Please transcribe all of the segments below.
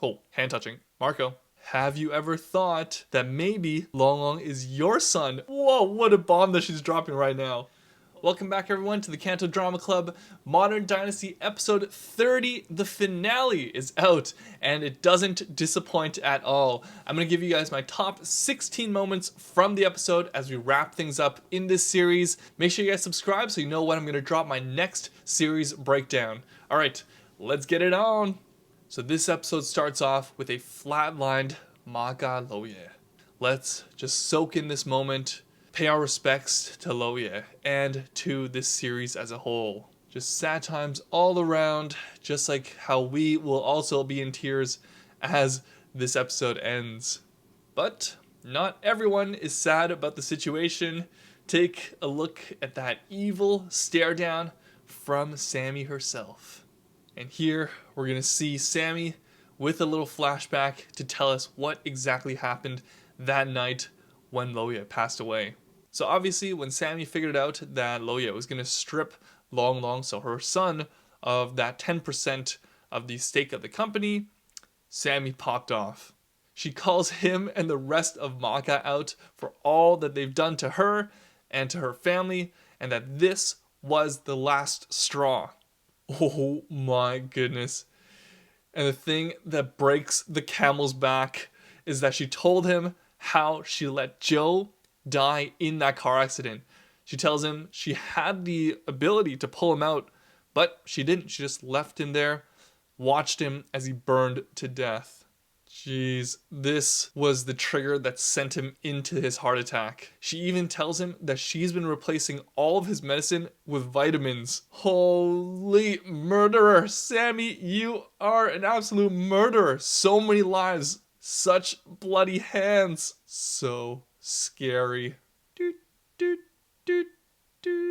Oh, hand touching. Marco, have you ever thought that maybe Long Long is your son? Whoa, what a bomb that she's dropping right now. Welcome back, everyone, to the Canto Drama Club Modern Dynasty episode 30. The finale is out, and it doesn't disappoint at all. I'm going to give you guys my top 16 moments from the episode as we wrap things up in this series. Make sure you guys subscribe so you know when I'm going to drop my next series breakdown. All right, let's get it on. So this episode starts off with a flatlined Maga Loye. Let's just soak in this moment. Pay our respects to Loye and to this series as a whole. Just sad times all around, just like how we will also be in tears as this episode ends. But not everyone is sad about the situation. Take a look at that evil stare down from Sammy herself. And here we're going to see Sammy with a little flashback to tell us what exactly happened that night when Loye passed away. So obviously when Sammy figured out that Loye was going to strip Long Long, so her son, of that 10% of the stake of the company, Sammy popped off. She calls him and the rest of Maga out for all that they've done to her and to her family, and that this was the last straw. Oh my goodness. And the thing that breaks the camel's back is that she told him how she let Joe die in that car accident. She tells him she had the ability to pull him out, but she didn't. She just left him there, watched him as he burned to death. Jeez, this was the trigger that sent him into his heart attack. She even tells him that she's been replacing all of his medicine with vitamins. Holy murderer, Sammy, you are an absolute murderer. So many lives, such bloody hands, so scary. Doot, doot, doot, doot.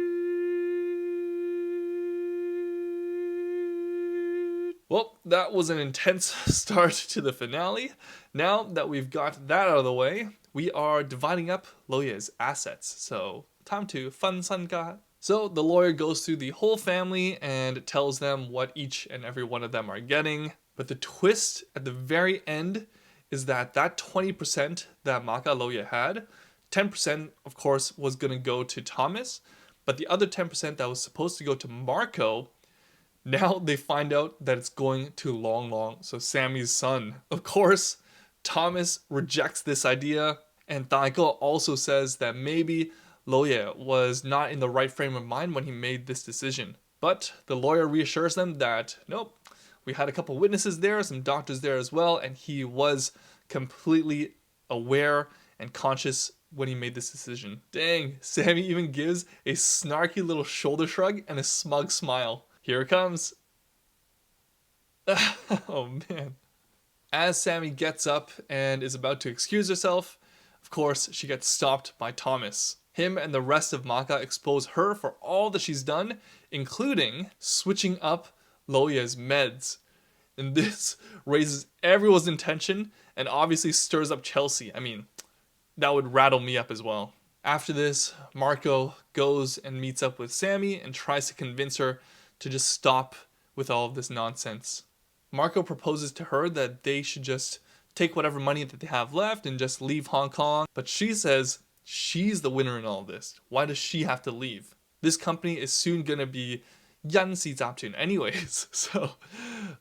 Well, that was an intense start to the finale. Now that we've got that out of the way, we are dividing up Loye's assets. So, time to fun sanka. So, the lawyer goes through the whole family and tells them what each and every one of them are getting. But the twist at the very end is that 20% that Maga Loye had, 10% of course was going to go to Thomas, but the other 10% that was supposed to go to Marco, now they find out that it's going to Long Long, so Sammy's son. Of course, Thomas rejects this idea, and Taiko also says that maybe Loye was not in the right frame of mind when he made this decision. But the lawyer reassures them that, nope, we had a couple witnesses there, some doctors there as well, and he was completely aware and conscious when he made this decision. Dang, Sammy even gives a snarky little shoulder shrug and a smug smile. Here it comes. Oh man. As Sammy gets up and is about to excuse herself, of course, she gets stopped by Thomas. Him and the rest of Maga expose her for all that she's done, including switching up Loye's meds. And this raises everyone's attention and obviously stirs up Chelsea. I mean, that would rattle me up as well. After this, Marco goes and meets up with Sammy and tries to convince her to just stop with all of this nonsense. Marco proposes to her that they should just take whatever money that they have left and just leave Hong Kong. But she says she's the winner in all this. Why does she have to leave? This company is soon going to be Yan Si Zaptun anyways. So,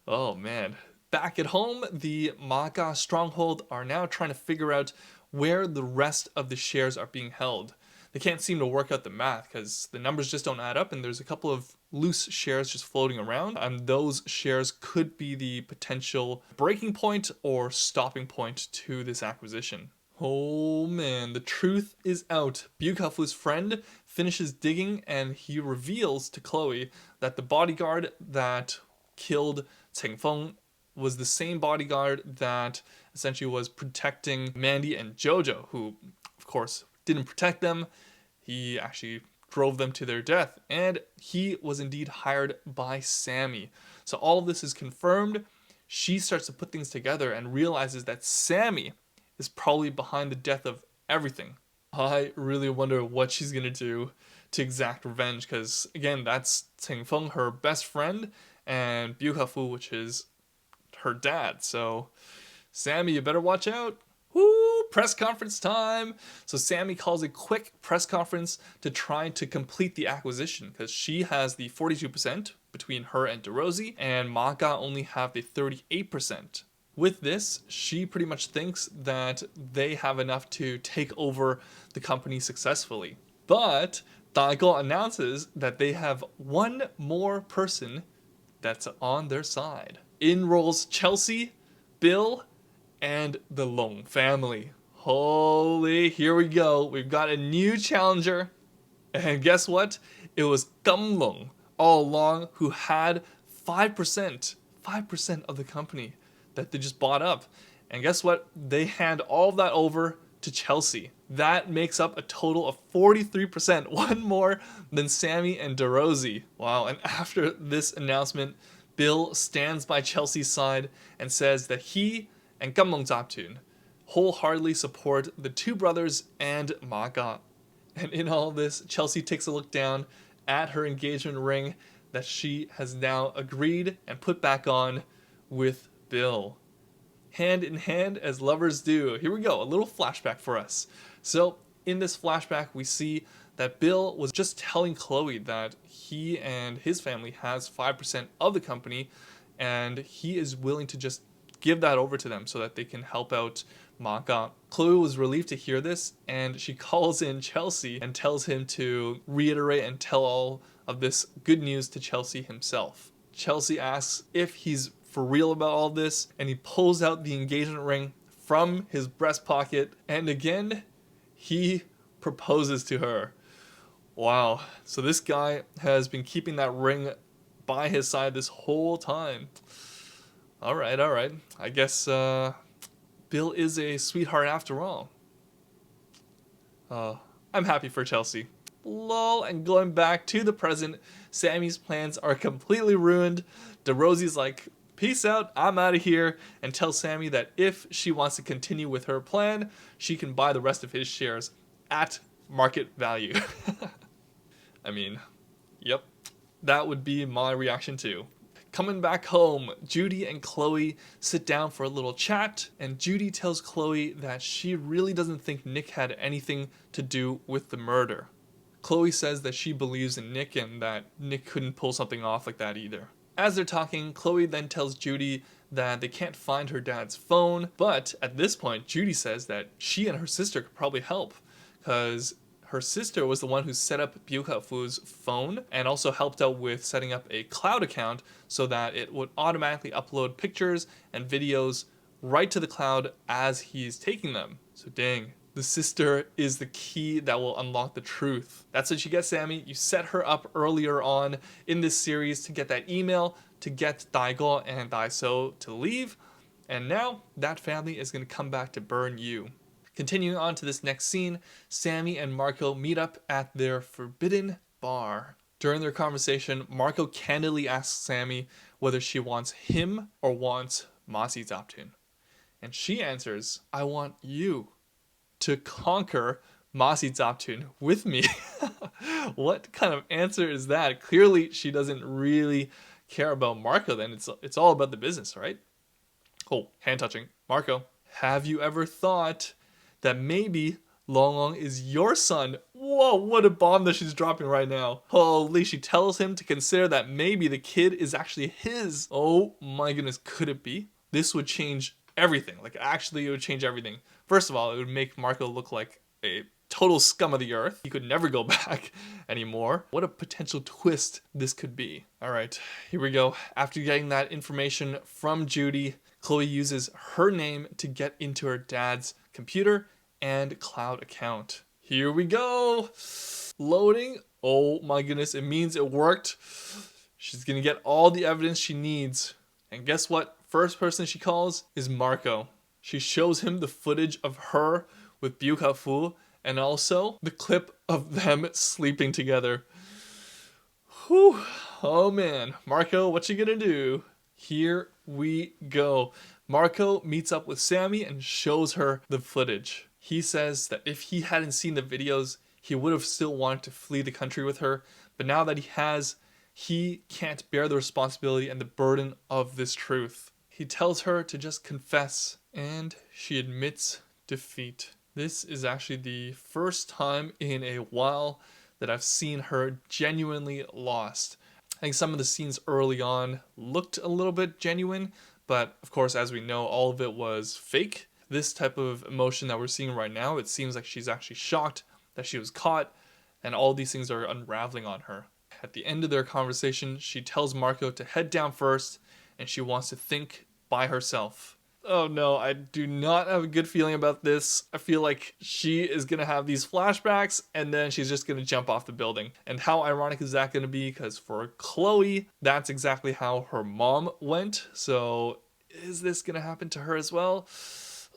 oh man. Back at home, the Maga stronghold are now trying to figure out where the rest of the shares are being held. They can't seem to work out the math because the numbers just don't add up, and there's a couple of loose shares just floating around, and those shares could be the potential breaking point or stopping point to this acquisition. Oh man, the truth is out. Byukafu's friend finishes digging and he reveals to Chloe that the bodyguard that killed Cheng Feng was the same bodyguard that essentially was protecting Mandy and Jojo, who of course didn't protect them. He actually drove them to their death, and he was indeed hired by Sammy. So all of this is confirmed. She starts to put things together and realizes that Sammy is probably behind the death of everything. I really wonder what she's gonna do to exact revenge, because again, that's Cheng Feng, her best friend, and Byukafu, which is her dad. So Sammy, you better watch out. Woo, press conference time. So Sammy calls a quick press conference to try to complete the acquisition because she has the 42% between her and DeRosie, and Maka only have the 38%. With this, she pretty much thinks that they have enough to take over the company successfully. But Daigou announces that they have one more person that's on their side. In rolls Chelsea, Bill, and the Long family. Holy, here we go. We've got a new challenger. And guess what? It was Gum Long all along, who had 5% of the company that they just bought up. And guess what? They hand all of that over to Chelsea. That makes up a total of 43%, one more than Sammy and DeRosie. Wow, and after this announcement, Bill stands by Chelsea's side and says that he and Gamlong Zaptun wholeheartedly support the two brothers and Maka. And in all this, Chelsea takes a look down at her engagement ring that she has now agreed and put back on with Bill. Hand in hand as lovers do. Here we go, a little flashback for us. So in this flashback, we see that Bill was just telling Chloe that he and his family has 5% of the company, and he is willing to just give that over to them so that they can help out Maka. Chloe was relieved to hear this, and she calls in Chelsea and tells him to reiterate and tell all of this good news to Chelsea himself. Chelsea asks if he's for real about all this, and he pulls out the engagement ring from his breast pocket, and again, he proposes to her. Wow, so this guy has been keeping that ring by his side this whole time. All right. I guess Bill is a sweetheart after all. I'm happy for Chelsea. Lol, and going back to the present, Sammy's plans are completely ruined. DeRosie's like, peace out, I'm out of here, and tells Sammy that if she wants to continue with her plan, she can buy the rest of his shares at market value. I mean, yep, that would be my reaction too. Coming back home, Judy and Chloe sit down for a little chat, and Judy tells Chloe that she really doesn't think Nick had anything to do with the murder. Chloe says that she believes in Nick and that Nick couldn't pull something off like that either. As they're talking, Chloe then tells Judy that they can't find her dad's phone, but at this point, Judy says that she and her sister could probably help, because her sister was the one who set up Byuka-fu's phone and also helped out with setting up a cloud account so that it would automatically upload pictures and videos right to the cloud as he's taking them. So dang, the sister is the key that will unlock the truth. That's what you get, Sammy. You set her up earlier on in this series to get that email, to get Daigou and Daiso to leave, and now that family is going to come back to burn you. Continuing on to this next scene, Sammy and Marco meet up at their forbidden bar. During their conversation, Marco candidly asks Sammy whether she wants him or wants Masi Zaptun. And she answers, I want you to conquer Masi Zaptun with me. What kind of answer is that? Clearly, she doesn't really care about Marco then. It's all about the business, right? Oh, hand touching. Marco, have you ever thought that maybe Long Long is your son? Whoa, what a bomb that she's dropping right now. Holy, she tells him to consider that maybe the kid is actually his. Oh my goodness, could it be? This would change everything. Like, actually, it would change everything. First of all, it would make Marco look like a total scum of the earth. He could never go back anymore. What a potential twist this could be. All right, here we go. After getting that information from Judy, Chloe uses her name to get into her dad's computer and cloud account. Here we go. Loading. Oh my goodness, it means it worked. She's gonna get all the evidence she needs. And guess what? First person she calls is Marco. She shows him the footage of her with Byuka-fu and also the clip of them sleeping together. Whew. Oh man, Marco, what you gonna do? Here we go. Marco meets up with Sammy and shows her the footage. He says that if he hadn't seen the videos, he would have still wanted to flee the country with her, but now that he has, he can't bear the responsibility and the burden of this truth. He tells her to just confess, and she admits defeat. This is actually the first time in a while that I've seen her genuinely lost. I think some of the scenes early on looked a little bit genuine, but of course, as we know, all of it was fake. This type of emotion that we're seeing right now, it seems like she's actually shocked that she was caught, and all these things are unraveling on her. At the end of their conversation, she tells Marco to head down first, and she wants to think by herself. Oh no, I do not have a good feeling about this. I feel like she is going to have these flashbacks and then she's just going to jump off the building. And how ironic is that going to be? Because for Chloe, that's exactly how her mom went. So is this going to happen to her as well?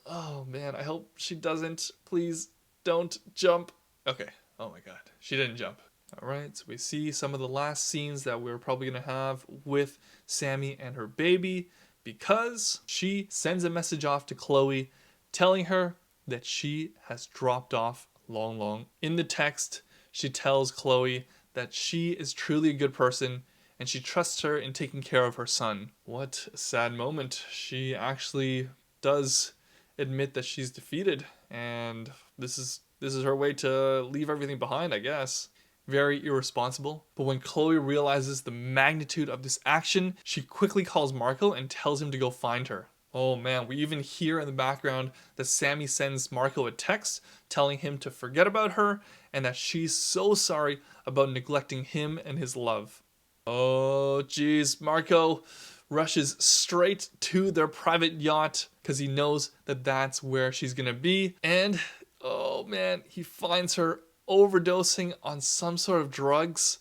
Oh man, I hope she doesn't. Please don't jump. Okay. Oh my god. She didn't jump. Alright, so we see some of the last scenes that we're probably going to have with Sammy and her baby, because she sends a message off to Chloe telling her that she has dropped off Long Long. In the text, she tells Chloe that she is truly a good person and she trusts her in taking care of her son. What a sad moment. She actually does admit that she's defeated, and this is her way to leave everything behind, I guess. Very irresponsible. But when Chloe realizes the magnitude of this action, she quickly calls Marco and tells him to go find her. Oh man, we even hear in the background that Sammy sends Marco a text telling him to forget about her and that she's so sorry about neglecting him and his love. Oh geez, Marco rushes straight to their private yacht because he knows that that's where she's gonna be, and oh man, he finds her overdosing on some sort of drugs.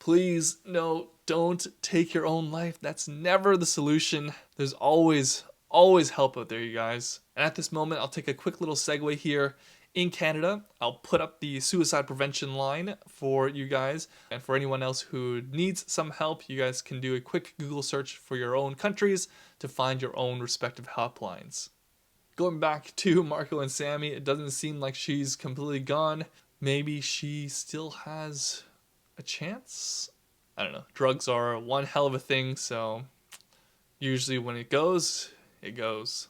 Please, no, don't take your own life. That's never the solution. There's always help out there, you guys. And at this moment, I'll take a quick little segue here. In Canada, I'll put up the suicide prevention line for you guys. And for anyone else who needs some help, you guys can do a quick Google search for your own countries to find your own respective helplines. Going back to Marco and Sammy, it doesn't seem like she's completely gone. Maybe she still has a chance? I don't know. Drugs are one hell of a thing, so usually when it goes, it goes.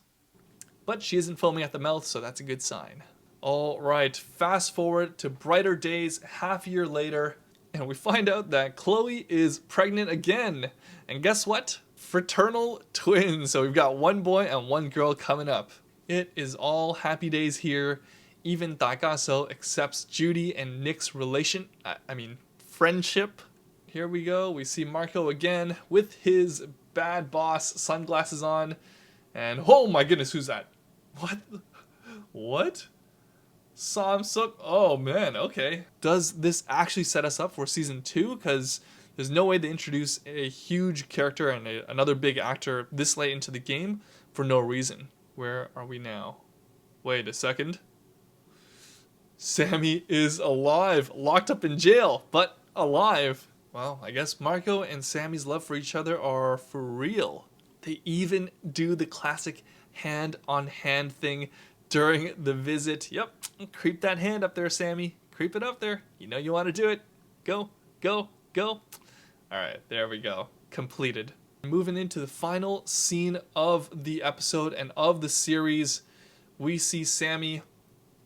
But she isn't foaming at the mouth, so that's a good sign. Alright, fast forward to brighter days, half a year later, and we find out that Chloe is pregnant again. And guess what? Fraternal twins. So we've got one boy and one girl coming up. It is all happy days here. Even Takaso accepts Judy and Nick's friendship. Here we go. We see Marco again with his bad boss sunglasses on. And oh my goodness, who's that? What? Samsuk? Oh man, okay. Does this actually set us up for season 2? Because there's no way to introduce a huge character and another big actor this late into the game for no reason. Where are we now? Wait a second. Sammy is alive, locked up in jail, but alive. Well, I guess Marco and Sammy's love for each other are for real. They even do the classic hand-on-hand thing during the visit. Yep, creep that hand up there, Sammy. Creep it up there. You know you want to do it. Go, go, go. Alright, there we go. Completed. Moving into the final scene of the episode and of the series, we see Sammy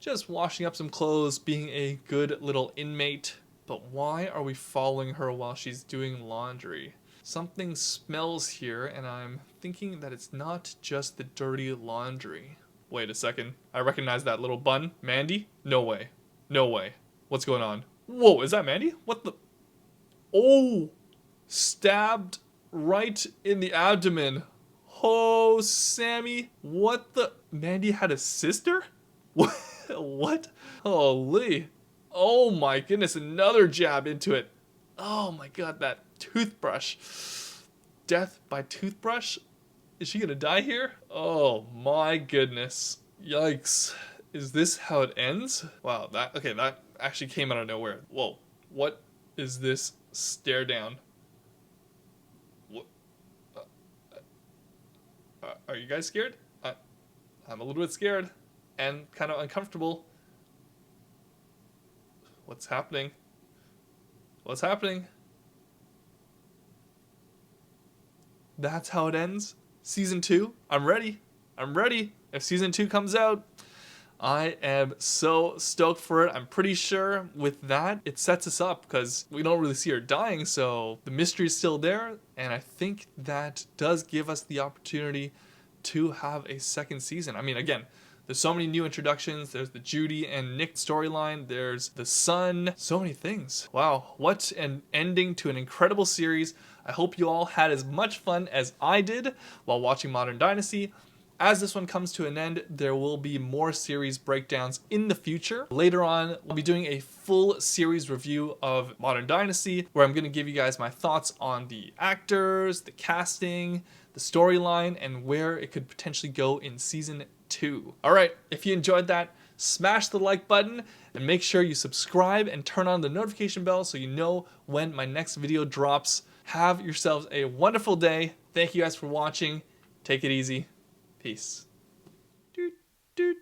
just washing up some clothes, being a good little inmate. But why are we following her while she's doing laundry? Something smells here, and I'm thinking that it's not just the dirty laundry. Wait a second. I recognize that little bun. Mandy? No way. No way. What's going on? Whoa, is that Mandy? What the? Oh! Stabbed right in the abdomen. Oh, Sammy. What the? Mandy had a sister? What? Holy. Oh my goodness, another jab into it. Oh my god, that toothbrush. Death by toothbrush? Is she gonna die here? Oh my goodness. Yikes. Is this how it ends? Wow, that actually came out of nowhere. Whoa. What is this stare down? What? Are you guys scared? I'm a little bit scared and kind of uncomfortable. What's happening? What's happening? That's how it ends? season 2. I'm ready. I'm ready. If season 2 comes out, I am so stoked for it. I'm pretty sure with that, it sets us up because we don't really see her dying, so the mystery is still there, and I think that does give us the opportunity to have a second season. I mean, again, there's so many new introductions. There's the Judy and Nick storyline. There's the son. So many things. Wow, what an ending to an incredible series. I hope you all had as much fun as I did while watching Modern Dynasty. As this one comes to an end, there will be more series breakdowns in the future. Later on, I'll be doing a full series review of Modern Dynasty, where I'm going to give you guys my thoughts on the actors, the casting, the storyline, and where it could potentially go in season 2. Alright, if you enjoyed that, smash the like button and make sure you subscribe and turn on the notification bell so you know when my next video drops. Have yourselves a wonderful day. Thank you guys for watching. Take it easy. Peace. Doot, doot.